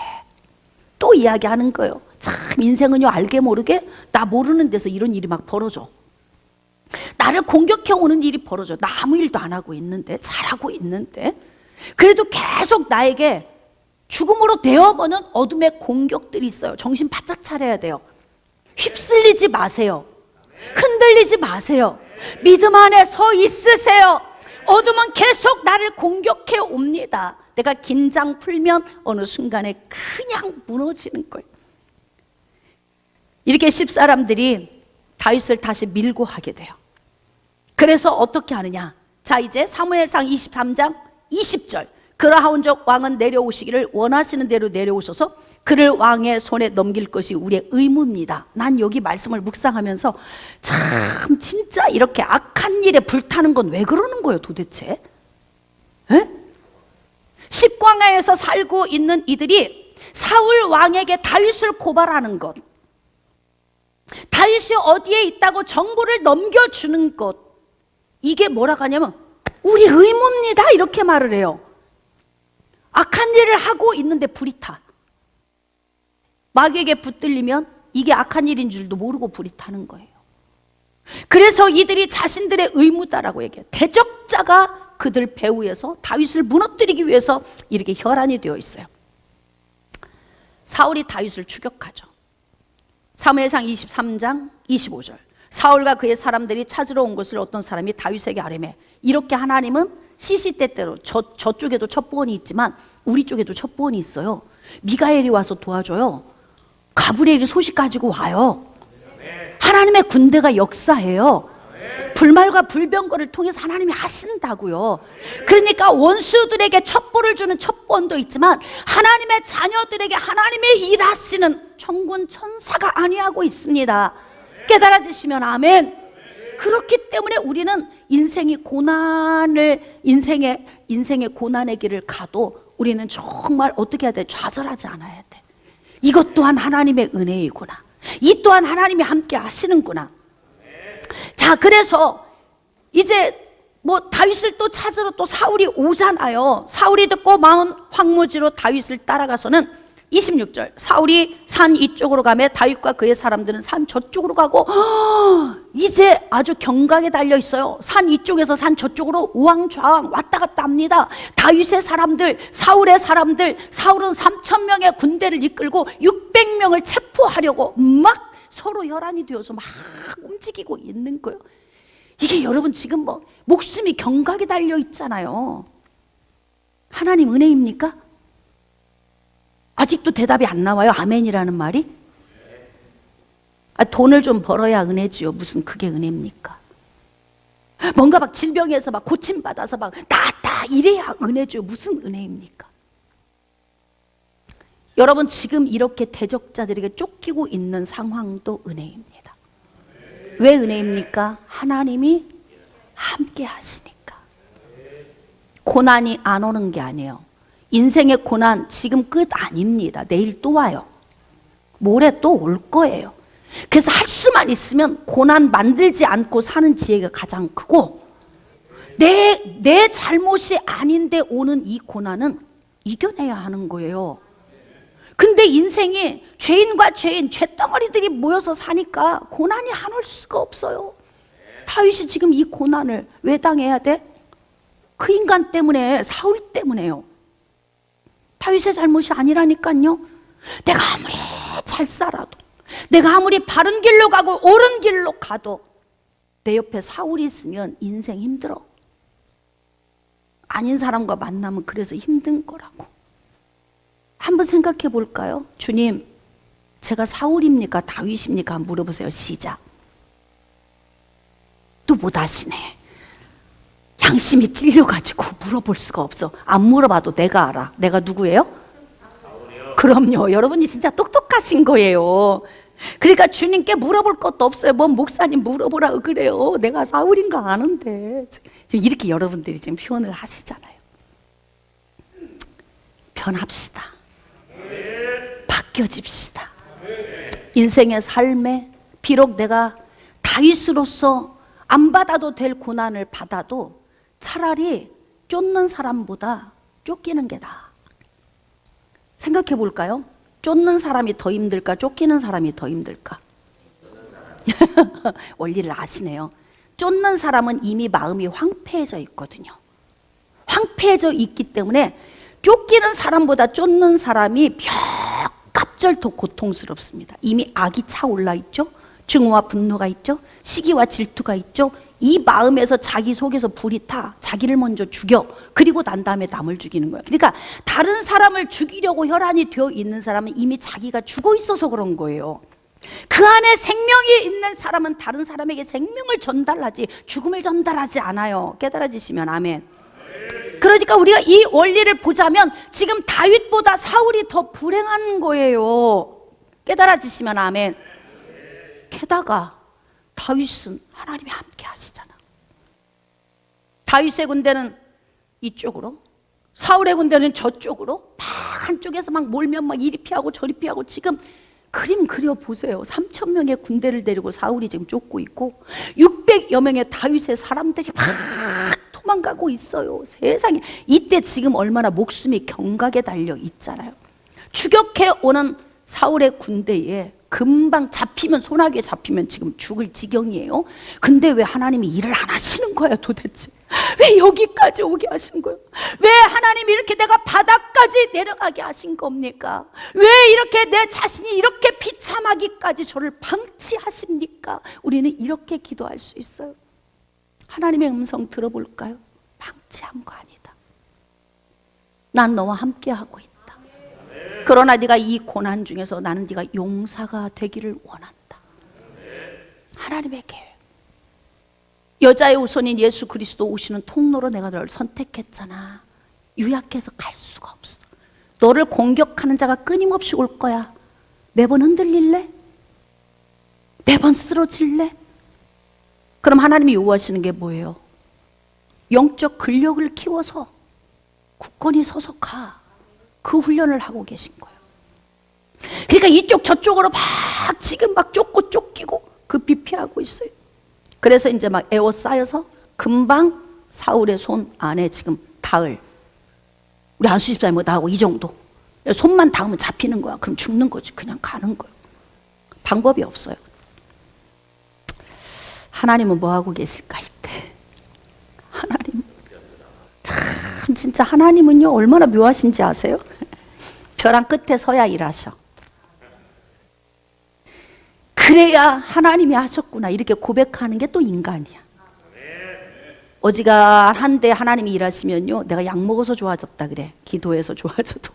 또 이야기하는 거예요. 참 인생은요, 알게 모르게 나 모르는 데서 이런 일이 막 벌어져. 나를 공격해 오는 일이 벌어져. 나 아무 일도 안 하고 있는데, 잘하고 있는데, 그래도 계속 나에게 죽음으로 되어보는 어둠의 공격들이 있어요. 정신 바짝 차려야 돼요. 휩쓸리지 마세요. 흔들리지 마세요. 믿음 안에 서 있으세요. 어둠은 계속 나를 공격해 옵니다. 내가 긴장 풀면 어느 순간에 그냥 무너지는 거예요. 이렇게 10사람들이 다윗을 다시 밀고 하게 돼요. 그래서 어떻게 하느냐? 자, 이제 사무엘상 23장 20절. 그라하온족 왕은 내려오시기를 원하시는 대로 내려오셔서 그를 왕의 손에 넘길 것이 우리의 의무입니다. 난 여기 말씀을 묵상하면서 참 진짜 이렇게 악한 일에 불타는 건 왜 그러는 거예요 도대체? 에? 십광야에서 살고 있는 이들이 사울 왕에게 다윗을 고발하는 것, 다윗이 어디에 있다고 정보를 넘겨주는 것, 이게 뭐라고 하냐면 우리 의무입니다 이렇게 말을 해요. 악한 일을 하고 있는데 불이 타. 마귀에게 붙들리면 이게 악한 일인 줄도 모르고 불이 타는 거예요. 그래서 이들이 자신들의 의무다라고 얘기해요. 대적자가 그들 배후에서 다윗을 무너뜨리기 위해서 이렇게 혈안이 되어 있어요. 사울이 다윗을 추격하죠. 사무엘상 23장 25절. 사울과 그의 사람들이 찾으러 온 것을 어떤 사람이 다윗에게 아뢰매 이렇게 하나님은 시시때때로 저쪽에도 첩보원이 있지만 우리 쪽에도 첩보원이 있어요. 미가엘이 와서 도와줘요. 가브리엘이 소식 가지고 와요. 하나님의 군대가 역사해요. 불말과 불병거를 통해서 하나님이 하신다고요. 그러니까 원수들에게 첩보를 주는 첩보원도 있지만 하나님의 자녀들에게 하나님의 일하시는 천군 천사가 아니하고 있습니다. 깨달아지시면 아멘. 그렇기 때문에 우리는 인생의 고난의 길을 가도 우리는 정말 어떻게 해야 돼? 좌절하지 않아야 돼. 이것 또한 하나님의 은혜이구나. 이 또한 하나님이 함께 하시는구나. 자, 그래서 이제 다윗을 또 찾으러 또 사울이 오잖아요. 사울이 듣고 마흔 황무지로 다윗을 따라가서는 26절. 사울이 산 이쪽으로 가며 다윗과 그의 사람들은 산 저쪽으로 가고 이제 아주 경각에 달려 있어요. 산 이쪽에서 산 저쪽으로 우왕좌왕 왔다 갔다 합니다. 다윗의 사람들, 사울의 사람들, 사울은 3,000명의 군대를 이끌고 600명을 체포하려고 막 서로 혈안이 되어서 막 움직이고 있는 거예요. 이게 여러분 지금 목숨이 경각에 달려 있잖아요. 하나님 은혜입니까? 아직도 대답이 안 나와요? 아멘이라는 말이? 돈을 좀 벌어야 은혜지요. 무슨 그게 은혜입니까? 뭔가 막 질병에서 막 고침받아서 막 낫다 이래야 은혜죠. 무슨 은혜입니까? 여러분 지금 이렇게 대적자들에게 쫓기고 있는 상황도 은혜입니다. 왜 은혜입니까? 하나님이 함께 하시니까. 고난이 안 오는 게 아니에요. 인생의 고난 지금 끝 아닙니다. 내일 또 와요. 모레 또 올 거예요. 그래서 할 수만 있으면 고난 만들지 않고 사는 지혜가 가장 크고 내 잘못이 아닌데 오는 이 고난은 이겨내야 하는 거예요. 근데 인생이 죄인과 죄인, 죄덩어리들이 모여서 사니까 고난이 안 올 수가 없어요. 다윗이 지금 이 고난을 왜 당해야 돼? 그 인간 때문에, 사울 때문에요. 다윗의 잘못이 아니라니까요. 내가 아무리 잘 살아도, 내가 아무리 바른 길로 가고 옳은 길로 가도 내 옆에 사울이 있으면 인생 힘들어. 아닌 사람과 만나면 그래서 힘든 거라고. 한번 생각해 볼까요? 주님, 제가 사울입니까? 다윗입니까? 한번 물어보세요. 시작. 또 못 하시네. 양심이 찔려가지고 물어볼 수가 없어. 안 물어봐도 내가 알아. 내가 누구예요? 그럼요. 여러분이 진짜 똑똑하신 거예요. 그러니까 주님께 물어볼 것도 없어요. 뭔 목사님 물어보라고 그래요. 내가 사울인가 아는데. 지금 이렇게 여러분들이 지금 표현을 하시잖아요. 변합시다. 바뀌어집시다. 인생의 삶에 비록 내가 다윗으로서 안 받아도 될 고난을 받아도 차라리 쫓는 사람보다 쫓기는 게 나아. 생각해 볼까요? 쫓는 사람이 더 힘들까? 쫓기는 사람이 더 힘들까? 원리를 아시네요. 쫓는 사람은 이미 마음이 황폐해져 있거든요. 황폐해져 있기 때문에 쫓기는 사람보다 쫓는 사람이 몇 갑절 더 고통스럽습니다. 이미 악이 차올라 있죠. 증오와 분노가 있죠. 시기와 질투가 있죠. 이 마음에서 자기 속에서 불이 타. 자기를 먼저 죽여. 그리고 난 다음에 남을 죽이는 거예요. 그러니까 다른 사람을 죽이려고 혈안이 되어 있는 사람은 이미 자기가 죽어 있어서 그런 거예요. 그 안에 생명이 있는 사람은 다른 사람에게 생명을 전달하지 죽음을 전달하지 않아요. 깨달아지시면 아멘. 그러니까 우리가 이 원리를 보자면 지금 다윗보다 사울이 더 불행한 거예요. 깨달아지시면 아멘. 게다가 다윗은 하나님이 함께 하시잖아. 다윗의 군대는 이쪽으로, 사울의 군대는 저쪽으로 막 한쪽에서 막 몰면 막 이리 피하고 저리 피하고. 지금 그림 그려보세요. 3,000명의 군대를 데리고 사울이 지금 쫓고 있고 600여 명의 다윗의 사람들이 막 도망가고 있어요. 세상에. 이때 지금 얼마나 목숨이 경각에 달려 있잖아요. 추격해 오는 사울의 군대에 금방 잡히면, 소나기에 잡히면 지금 죽을 지경이에요. 근데 왜 하나님이 일을 안 하시는 거야 도대체? 왜 여기까지 오게 하신 거예요? 왜 하나님이 이렇게 내가 바닥까지 내려가게 하신 겁니까? 왜 이렇게 내 자신이 이렇게 비참하기까지 저를 방치하십니까? 우리는 이렇게 기도할 수 있어요. 하나님의 음성 들어볼까요? 방치한 거 아니다. 난 너와 함께하고 있다. 그러나 네가 이 고난 중에서 나는 네가 용사가 되기를 원한다. 하나님의 계획. 여자의 우선인 예수 그리스도 오시는 통로로 내가 너를 선택했잖아. 유약해서 갈 수가 없어. 너를 공격하는 자가 끊임없이 올 거야. 매번 흔들릴래? 매번 쓰러질래? 그럼 하나님이 요구하시는 게 뭐예요? 영적 근력을 키워서 굳건히 서서 가. 그 훈련을 하고 계신 거예요. 그러니까 이쪽 저쪽으로 막 지금 막 쫓고 쫓기고 급히 피하고 있어요. 그래서 이제 막 에워싸여서 금방 사울의 손 안에 지금 닿을, 우리 안수 집사님 뭐 나하고 이 정도 손만 닿으면 잡히는 거야. 그럼 죽는 거지. 그냥 가는 거예요. 방법이 없어요. 하나님은 뭐 하고 계실까 이때? 하나님 참 진짜 하나님은요 얼마나 묘하신지 아세요? 벼랑 끝에 서야 일하셔. 그래야 하나님이 하셨구나 이렇게 고백하는 게 또 인간이야. 어지간한데 하나님이 일하시면요 내가 약 먹어서 좋아졌다 그래. 기도해서 좋아져도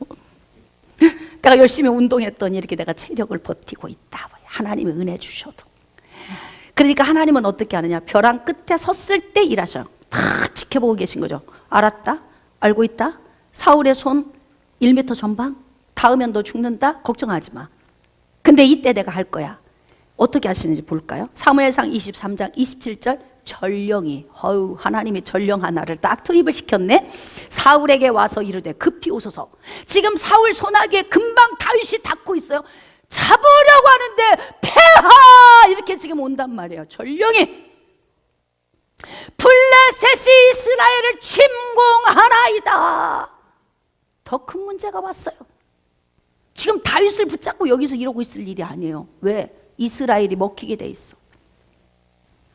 내가 열심히 운동했더니 이렇게 내가 체력을 버티고 있다. 하나님이 은혜 주셔도. 그러니까 하나님은 어떻게 하느냐, 벼랑 끝에 섰을 때 일하셔요. 다 지켜보고 계신 거죠. 알았다? 알고 있다? 사울의 손 1m 전방? 닿으면 너 죽는다? 걱정하지 마. 근데 이때 내가 할 거야. 어떻게 하시는지 볼까요? 사무엘상 23장 27절 전령이, 하나님이 전령 하나를 딱 투입을 시켰네. 사울에게 와서 이르되 급히 오소서. 지금 사울 소나기에 금방 다윗이 닿고 있어요. 잡으려고 하는데 폐하! 이렇게 지금 온단 말이에요. 전령이 블레셋이 이스라엘을 침공하나이다. 더 큰 문제가 왔어요. 지금 다윗을 붙잡고 여기서 이러고 있을 일이 아니에요. 왜? 이스라엘이 먹히게 돼 있어.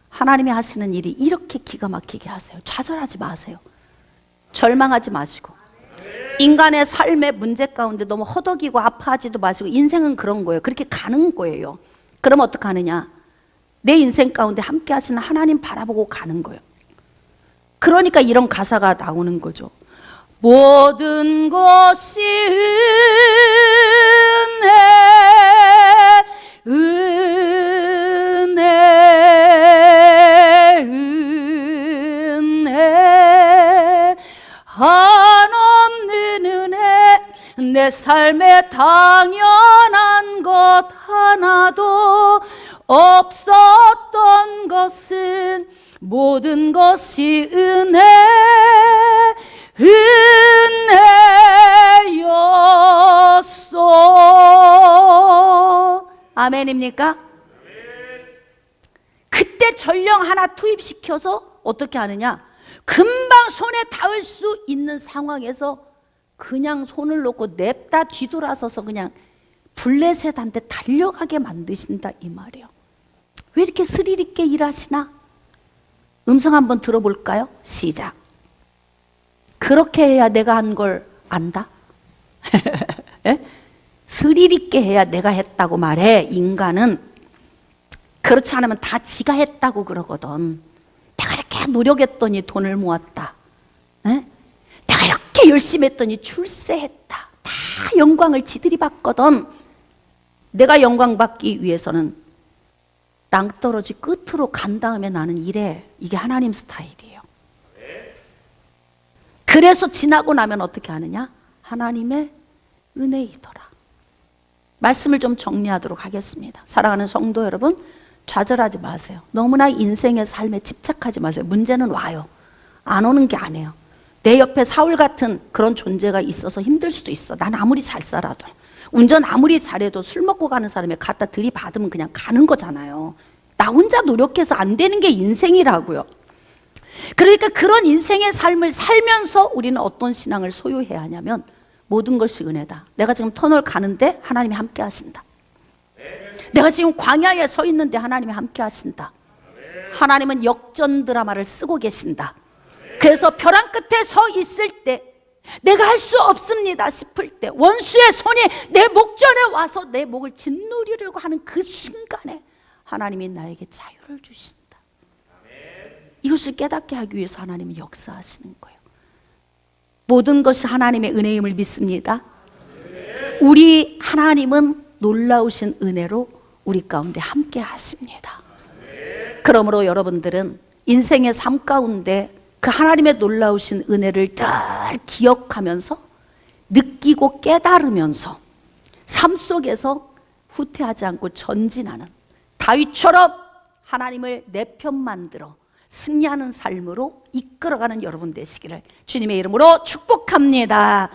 하나님이 하시는 일이 이렇게 기가 막히게 하세요. 좌절하지 마세요. 절망하지 마시고, 인간의 삶의 문제 가운데 너무 허덕이고 아파하지도 마시고, 인생은 그런 거예요. 그렇게 가는 거예요. 그럼 어떻게 하느냐? 내 인생 가운데 함께 하시는 하나님 바라보고 가는 거예요. 그러니까 이런 가사가 나오는 거죠. 모든 것이 은혜 한없는 은혜 내 삶에 당연한 것 하나도 없었던 것은 모든 것이 은혜였소. 아멘입니까? 그때 전령 하나 투입시켜서 어떻게 하느냐? 금방 손에 닿을 수 있는 상황에서 그냥 손을 놓고 냅다 뒤돌아서서 그냥 블레셋한테 달려가게 만드신다 이 말이에요. 왜 이렇게 스릴 있게 일하시나? 음성 한번 들어볼까요? 시작. 그렇게 해야 내가 한 걸 안다? 스릴 있게 해야 내가 했다고 말해. 인간은 그렇지 않으면 다 지가 했다고 그러거든. 내가 이렇게 노력했더니 돈을 모았다. 내가 이렇게 열심히 했더니 출세했다. 다 영광을 지들이 받거든. 내가 영광 받기 위해서는 낭떠러지 끝으로 간 다음에 나는 이래. 이게 하나님 스타일이에요. 그래서 지나고 나면 어떻게 하느냐? 하나님의 은혜이더라. 말씀을 좀 정리하도록 하겠습니다. 사랑하는 성도 여러분, 좌절하지 마세요. 너무나 인생의 삶에 집착하지 마세요. 문제는 와요. 안 오는 게 아니에요. 내 옆에 사울 같은 그런 존재가 있어서 힘들 수도 있어. 난 아무리 잘 살아도, 운전 아무리 잘해도 술 먹고 가는 사람에 갖다 들이받으면 그냥 가는 거잖아요. 나 혼자 노력해서 안 되는 게 인생이라고요. 그러니까 그런 인생의 삶을 살면서 우리는 어떤 신앙을 소유해야 하냐면, 모든 것이 은혜다. 내가 지금 터널 가는데 하나님이 함께 하신다. 내가 지금 광야에 서 있는데 하나님이 함께 하신다. 하나님은 역전 드라마를 쓰고 계신다. 그래서 벼랑 끝에 서 있을 때, 내가 할 수 없습니다 싶을 때, 원수의 손이 내 목전에 와서 내 목을 짓누르려고 하는 그 순간에 하나님이 나에게 자유를 주신다. 이것을 깨닫게 하기 위해서 하나님은 역사하시는 거예요. 모든 것이 하나님의 은혜임을 믿습니다. 우리 하나님은 놀라우신 은혜로 우리 가운데 함께 하십니다. 그러므로 여러분들은 인생의 삶 가운데 그 하나님의 놀라우신 은혜를 늘 기억하면서, 느끼고 깨달으면서 삶 속에서 후퇴하지 않고 전진하는 다윗처럼 하나님을 내 편 만들어 승리하는 삶으로 이끌어가는 여러분 되시기를 주님의 이름으로 축복합니다.